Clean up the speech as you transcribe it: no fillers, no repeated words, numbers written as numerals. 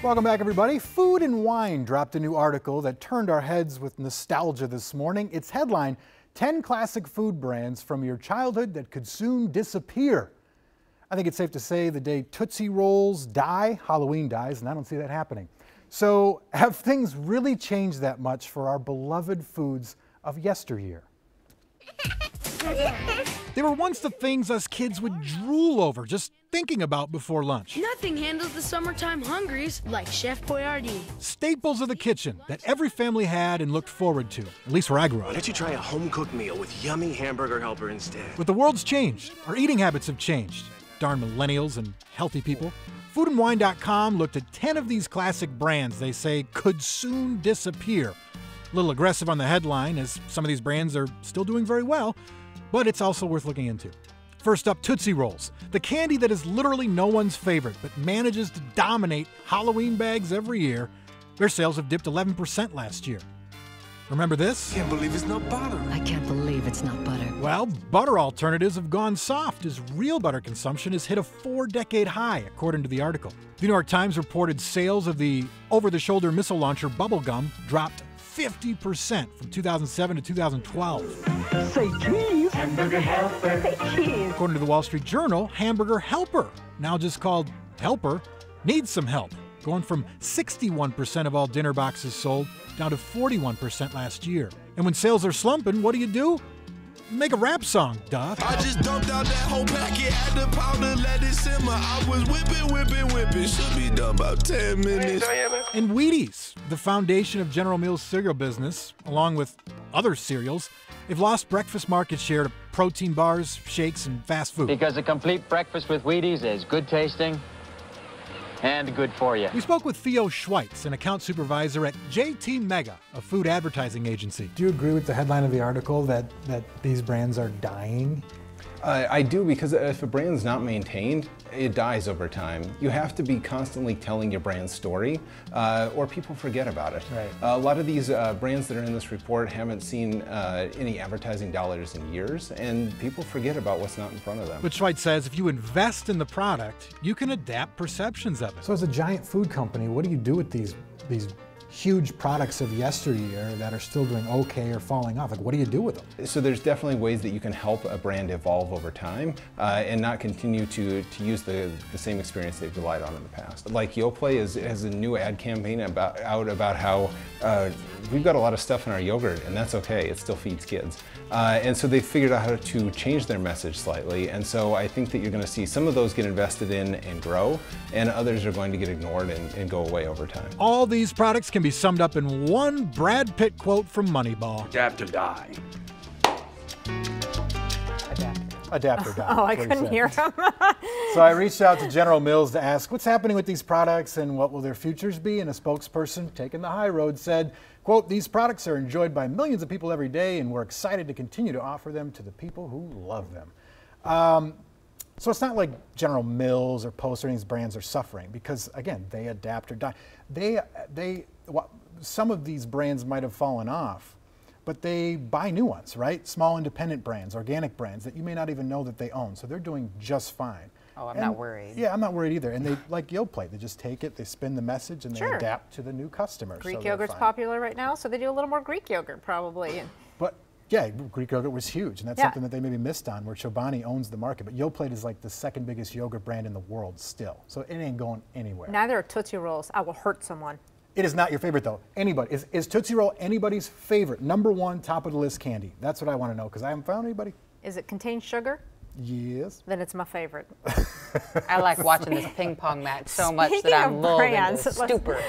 Welcome back, everybody. Food and Wine dropped a new article that turned our heads with nostalgia this morning. Its headline, 10 classic food brands from your childhood that could soon disappear. I think it's safe to say the day Tootsie Rolls die, Halloween dies, and I don't see that happening. So have things really changed that much for our beloved foods of yesteryear? They were once the things us kids would drool over just thinking about before lunch. Nothing handles the summertime hungries like Chef Boyardee. Staples of the kitchen that every family had and looked forward to, at least where I grew up. Why don't you try a home-cooked meal with yummy hamburger helper instead? But the world's changed. Our eating habits have changed. Darn millennials and healthy people. Foodandwine.com looked at 10 of these classic brands they say could soon disappear. A little aggressive on the headline, as some of these brands are still doing very well, but it's also worth looking into. First up, Tootsie Rolls, the candy that is literally no one's favorite, but manages to dominate Halloween bags every year. Their sales have dipped 11% last year. Remember this? Can't believe it's not butter. I can't believe it's not butter. Well, butter alternatives have gone soft as real butter consumption has hit a 4-decade high, according to the article. The New York Times reported sales of the over-the-shoulder missile launcher bubble gum dropped 50% from 2007 to 2012. Say cheese. Hamburger helper. Say cheese. According to the Wall Street Journal, Hamburger Helper, now just called Helper, needs some help, going from 61% of all dinner boxes sold down to 41% last year. And when sales are slumping, what do? Make a rap song, duh. I just dumped out that whole packet, had the powder, let it simmer. I was whipping. Should be done about 10 minutes. And Wheaties, the foundation of General Mills' cereal business, along with other cereals, they've lost breakfast market share to protein bars, shakes, and fast food. Because a complete breakfast with Wheaties is good tasting and good for you. We spoke with Theo Schweitz, an account supervisor at JT Mega, a food advertising agency. Do you agree with the headline of the article that these brands are dying? I do, because if a brand's not maintained, it dies over time. You have to be constantly telling your brand story, or people forget about it. Right. A lot of these brands that are in this report haven't seen any advertising dollars in years, and people forget about what's not in front of them. But Schweitz says if you invest in the product, you can adapt perceptions of it. So as a giant food company, what do you do with these huge products of yesteryear that are still doing okay or falling off? Like, what do you do with them? So there's definitely ways that you can help a brand evolve over time and not continue to use the same experience they've relied on in the past. Like Yoplait has a new ad campaign about how we've got a lot of stuff in our yogurt, and that's okay, it still feeds kids. And so they figured out how to change their message slightly, and so I think that you're going to see some of those get invested in and grow, and others are going to get ignored and go away over time. All these products can be summed up in one Brad Pitt quote from Moneyball. Adapt or die. Adapt or die. Oh, I couldn't hear him. So I reached out to General Mills to ask what's happening with these products and what will their futures be, and a spokesperson taking the high road said, quote, "These products are enjoyed by millions of people every day, and we're excited to continue to offer them to the people who love them." So it's not like General Mills or Post or any of these brands are suffering, because again, they adapt or die. Some of these brands might have fallen off, but they buy new ones, right? Small independent brands, organic brands that you may not even know that they own. So they're doing just fine. Oh, I'm not worried. Yeah, I'm not worried either. And they, like Yoplait, they just take it, they spin the message, and they Sure. adapt to the new customers. Greek so they're yogurt's fine. popular right now, so they do a little more Greek yogurt probably. But yeah, Greek yogurt was huge, and that's Yeah. something that they maybe missed on, where Chobani owns the market. But Yoplait is like the second biggest yogurt brand in the world still. So it ain't going anywhere. Neither are Tootsie Rolls. I will hurt someone. It is not your favorite, though. Anybody. Is Tootsie Roll anybody's favorite? Number one, top of the list candy? That's what I want to know, because I haven't found anybody. Is it contain sugar? Yes. Then it's my favorite. I like watching this ping pong match so much Speaking that of I'm lulled into brands, a stupor.